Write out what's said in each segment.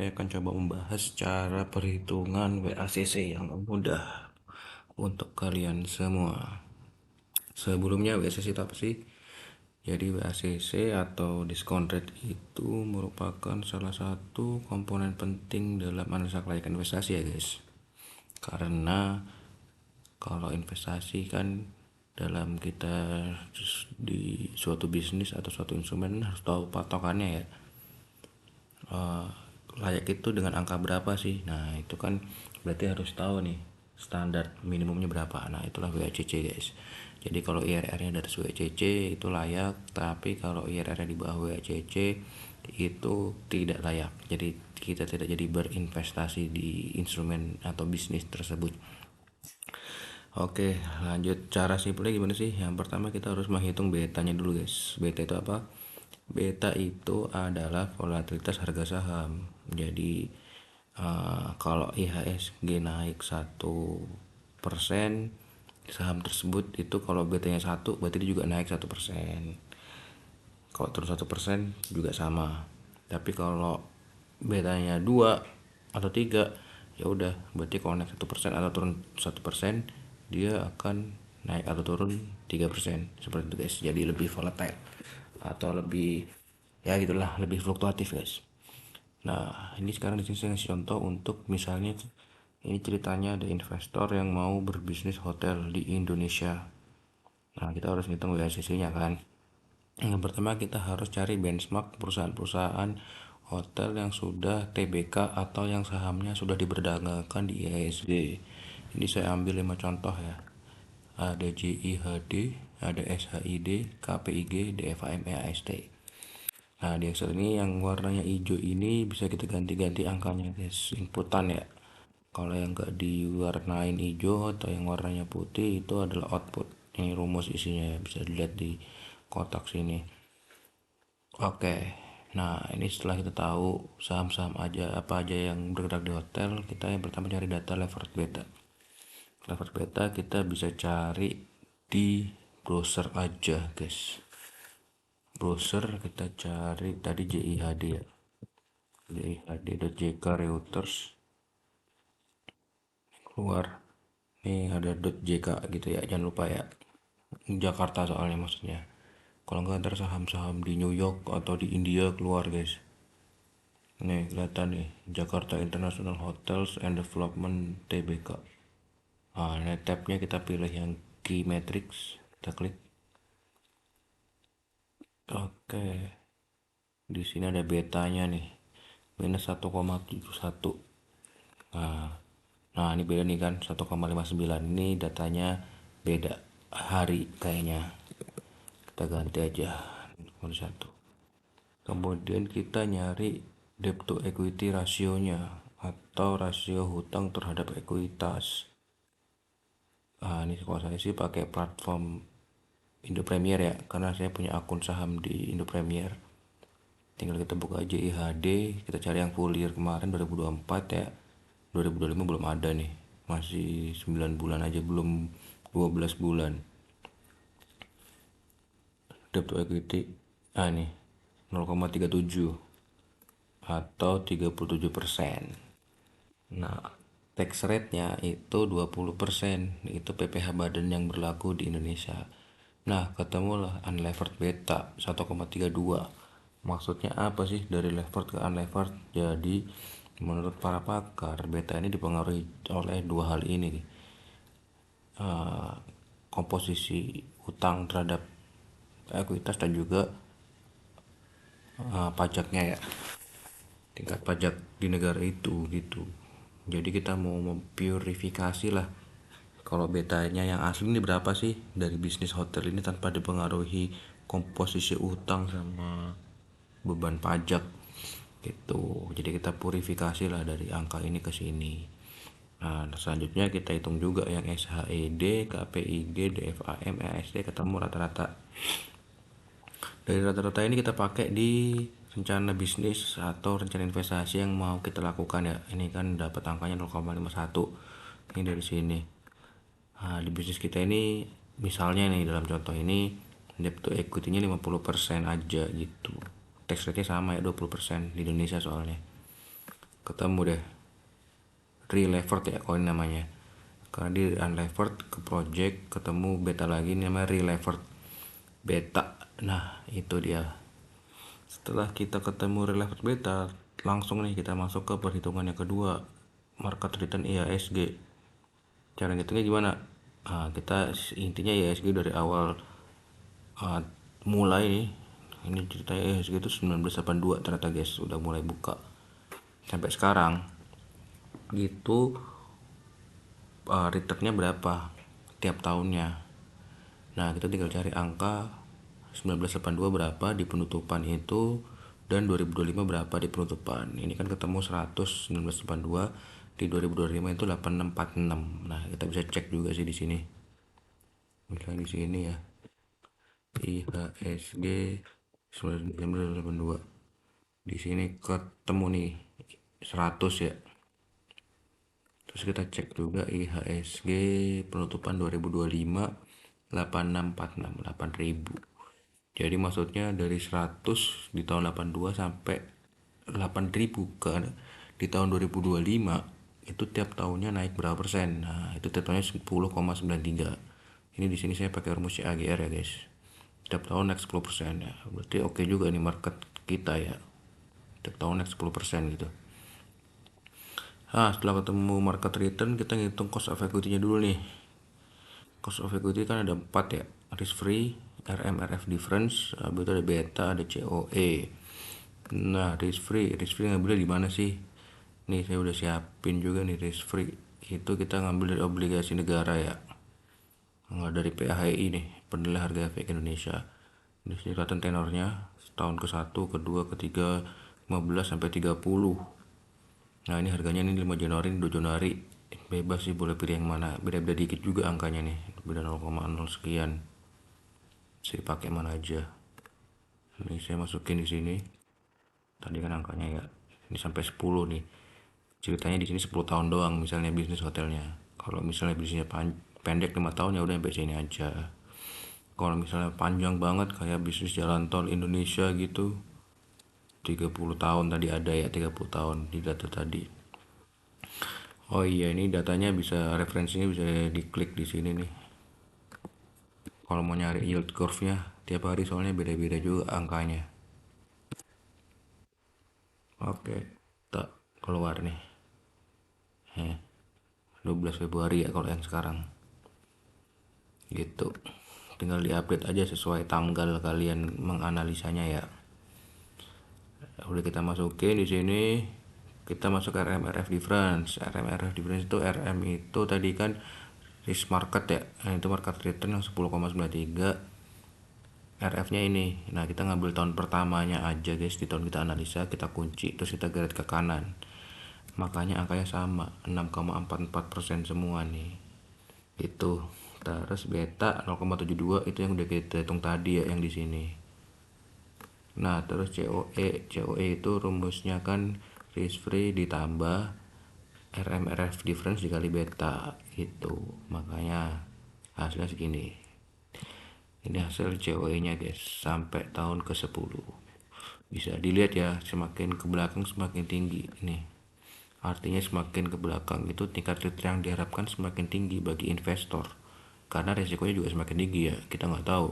saya akan coba membahas cara perhitungan WACC yang mudah untuk kalian semua. Sebelumnya WACC itu apa sih? Jadi WACC atau discount rate itu merupakan salah satu komponen penting dalam analisa kelayakan investasi ya guys. Karena kalau investasi kan dalam kita di suatu bisnis atau suatu instrumen harus tahu patokannya ya. Layak itu dengan angka berapa sih? Nah itu kan berarti harus tahu nih standar minimumnya berapa. Nah itulah WACC guys. Jadi kalau IRR nya dari WACC itu layak, tapi kalau IRR nya di bawah WACC itu tidak layak. Jadi kita tidak jadi berinvestasi di instrumen atau bisnis tersebut. Oke, lanjut. Cara simpelnya gimana sih? Yang pertama kita harus menghitung betanya dulu guys. Beta itu apa? Beta itu adalah volatilitas harga saham. Jadi kalau IHSG naik 1%, saham tersebut itu kalau betanya 1 berarti dia juga naik 1%. Kalau turun 1% juga sama. Tapi kalau betanya 2 atau 3, ya udah berarti kalau naik 1% atau turun 1%, dia akan naik atau turun 3%. Seperti itu guys. Jadi lebih volatile atau lebih, ya gitulah, lebih fluktuatif guys. Nah ini sekarang di sini saya ngasih contoh untuk misalnya ini ceritanya ada investor yang mau berbisnis hotel di Indonesia. Nah kita harus ngitung WACC-nya kan. Yang pertama kita harus cari benchmark perusahaan-perusahaan hotel yang sudah TBK atau yang sahamnya sudah diperdagangkan di IHSG. Ini saya ambil 5 contoh ya. Ada JIHD, ada SHID, KPIG, DFAM, EAST. Nah di Excel ini yang warnanya hijau ini bisa kita ganti-ganti angkanya guys, inputan ya. Kalau yang enggak diwarnain hijau atau yang warnanya putih itu adalah output. Ini rumus isinya ya, bisa dilihat di kotak sini. Oke, nah ini setelah kita tahu saham-saham aja apa aja yang bergerak di hotel, kita yang pertama cari data levered beta. Levered beta kita bisa cari di browser aja guys. Browser kita cari tadi JIHD ya, JIHD.jk Reuters, keluar nih ada .jk gitu ya, jangan lupa ya, Jakarta soalnya maksudnya. Kalau nggak ntar saham-saham di New York atau di India keluar guys. Nih kelihatan nih, Jakarta International Hotels and Development TBK. Nah ini tabnya kita pilih yang Key Metrics, kita klik. Oke, di sini ada betanya nih, minus 1,71. Nah ini beda nih kan, 1,59. Ini datanya beda hari kayaknya, kita ganti aja 1. Kemudian kita nyari debt to equity rasionya atau rasio hutang terhadap ekuitas. Ini kalau saya sih pakai platform Indo Premier ya, karena saya punya akun saham di Indo Premier. Tinggal kita buka aja IHD, kita cari yang full year kemarin 2024 ya. 2025 belum ada nih, masih 9 bulan aja, belum 12 bulan. Debt to equity nih 0,37 atau 37%. Nah tax rate nya itu 20%, itu PPh badan yang berlaku di Indonesia. Nah ketemulah unlevered beta 1,32. Maksudnya apa sih dari levered ke unlevered? Jadi menurut para pakar, beta ini dipengaruhi oleh dua hal ini nih. Komposisi utang terhadap ekuitas dan juga pajaknya ya, tingkat pajak di negara itu gitu. Jadi kita mau mempurifikasi lah kalau betanya yang asli ini berapa sih dari bisnis hotel ini tanpa dipengaruhi komposisi utang sama beban pajak gitu. Jadi kita purifikasi lah dari angka ini ke sini. Nah selanjutnya kita hitung juga yang SHED, KPIG, DFAM, EAST, ketemu rata-rata. Dari rata-rata ini kita pakai di rencana bisnis atau rencana investasi yang mau kita lakukan ya. Ini kan dapat angkanya 0,51. Ini dari sini. Nah, di bisnis kita ini misalnya nih dalam contoh ini debt to equity-nya 50% aja gitu. Tax rate-nya sama ya 20% di Indonesia soalnya. ketemu deh relevered ya koin namanya, karena di unlevered ke project ketemu beta lagi namanya relevered beta. Nah itu dia, setelah kita ketemu relevered beta langsung nih kita masuk ke perhitungan yang kedua, market return IHSG. Cara ngitungnya gimana? Nah, kita intinya IHSG dari awal mulai nih, ini ceritanya IHSG itu 1982 ternyata guys, udah mulai buka sampai sekarang gitu. Returnnya berapa tiap tahunnya. Nah kita tinggal cari angka 1982 berapa di penutupan itu, dan 2025 berapa di penutupan. Ini kan ketemu 100 1982, di 2025 itu 8646. Nah kita bisa cek juga sih di sini, misalnya di sini ya, IHSG 1982, di sini ketemu nih 100 ya. Terus kita cek juga IHSG penutupan 2025 8646, 8000. Jadi maksudnya dari 100 di tahun 82 sampai 8000 ke di tahun 2025 itu tiap tahunnya naik berapa persen. Nah, itu tiap tahunnya 10,93. Ini di sini saya pakai rumus CAGR ya, guys. Tiap tahun naik 10% ya. Berarti oke juga nih market kita ya. Tiap tahun naik 10% gitu. Nah, setelah ketemu market return, kita ngitung cost of equity-nya dulu nih. Cost of equity kan ada 4 ya, risk free, RMRF difference, habis itu ada beta, ada COE. Nah risk free ngambilnya di mana sih? Nih saya udah siapin juga nih risk free. Itu kita ngambil dari obligasi negara ya, nggak dari PAHI nih, Penilai Harga Efek Indonesia. Ini kelihatan tenornya setahun ke 1, kedua, ketiga, 15 sampai 30. Nah ini harganya nih 5 Januari, 2 Januari. Bebas sih, boleh pilih yang mana. Beda-beda dikit juga angkanya nih, beda 0,0 sekian. Bisa dipakai mana aja. Ini saya masukin di sini. Tadi kan angkanya ya, ini sampai 10 nih. Ceritanya di sini 10 tahun doang misalnya bisnis hotelnya. Kalau misalnya bisnisnya pendek 5 tahun ya udah sampai sini aja. Kalau misalnya panjang banget kayak bisnis jalan tol Indonesia gitu, 30 tahun tadi ada ya, 30 tahun di data tadi. Oh iya, ini datanya bisa, referensinya bisa diklik di sini nih. Kalau mau nyari yield curve-nya tiap hari soalnya beda-beda juga angkanya. Oke, tak keluar nih. 12 Februari ya kalau yang sekarang. Gitu. Tinggal diupdate aja sesuai tanggal kalian menganalisanya ya. Udah kita masukin di sini. Kita masuk RMRF difference. RMRF difference itu, RM itu tadi kan risk market ya. Nah, itu market return yang 10,93. RF-nya ini. Nah, kita ngambil tahun pertamanya aja guys. Di tahun kita analisa, kita kunci, terus kita geret ke kanan. Makanya angkanya sama, 6,44% semua nih. Itu. Terus beta 0,72 itu yang udah kita hitung tadi ya, yang di sini. Nah, terus COE itu rumusnya kan risk free ditambah RMRF difference dikali beta gitu. Makanya hasilnya segini. Ini hasil COE-nya guys sampai tahun ke-10. Bisa dilihat ya, semakin ke belakang semakin tinggi nih. Artinya semakin ke belakang itu tingkat return yang diharapkan semakin tinggi bagi investor. Karena resikonya juga semakin tinggi ya. Kita nggak tahu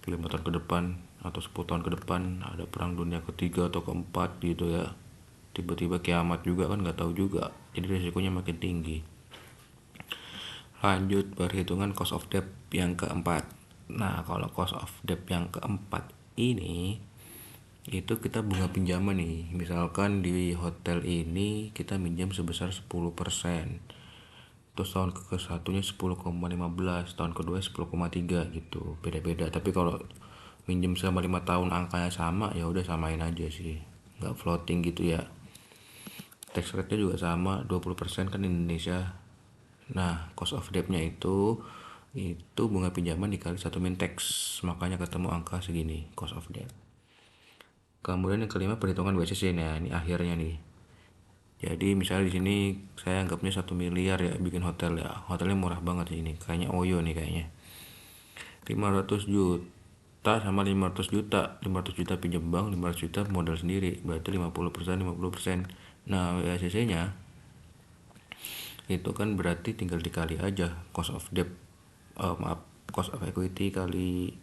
5 tahun ke depan atau 10 tahun ke depan ada perang dunia ketiga atau keempat gitu ya. Tiba-tiba kiamat juga kan nggak tahu juga. Jadi resikonya makin tinggi. Lanjut perhitungan cost of debt yang keempat. Nah kalau cost of debt yang keempat ini, itu kita bunga pinjaman nih. Misalkan di hotel ini kita minjam sebesar 10%. Terus tahun ke satunya 10,15, tahun kedua 10,3 gitu. Beda-beda. Tapi kalau minjem selama 5 tahun angkanya sama, ya udah samain aja sih. Nggak floating gitu ya. Tax rate-nya juga sama, 20% kan Indonesia. Nah, cost of debt-nya itu bunga pinjaman dikali 1 min tax. Makanya ketemu angka segini, cost of debt. Kemudian yang kelima perhitungan WCC. Nah, ini akhirnya nih. Jadi misalnya di sini saya anggapnya 1 miliar ya bikin hotel ya. Hotelnya murah banget sih ini. Kayaknya Oyo nih kayaknya. 500 juta sama 500 juta. 500 juta pinjam bank, 500 juta modal sendiri. Berarti 50%, 50%. Nah, WACC nya itu kan berarti tinggal dikali aja cost of debt, cost of equity kali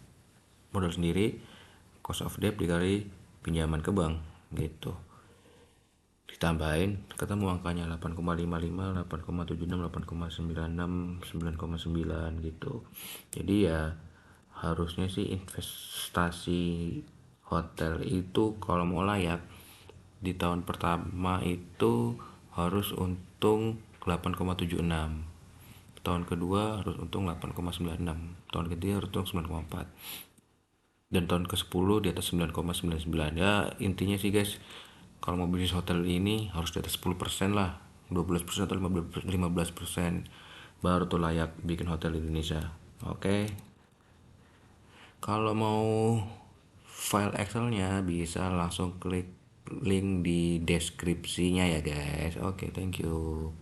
modal sendiri, cost of debt dikali pinjaman ke bank gitu, ditambahin ketemu angkanya 8,55, 8,76, 8,96, 9,9 gitu. Jadi ya harusnya sih investasi hotel itu kalau mau layak di tahun pertama itu harus untung 8,76, tahun kedua harus untung 8,96, tahun ketiga harus untung 9,4, dan tahun ke-10 di atas 9,99. Ya intinya sih guys, kalau mau bisnis hotel ini harus di atas 10% lah, 12% atau 15% baru tuh layak bikin hotel di Indonesia. Oke, kalau mau file Excelnya bisa langsung klik link di deskripsinya ya guys. Oke, thank you.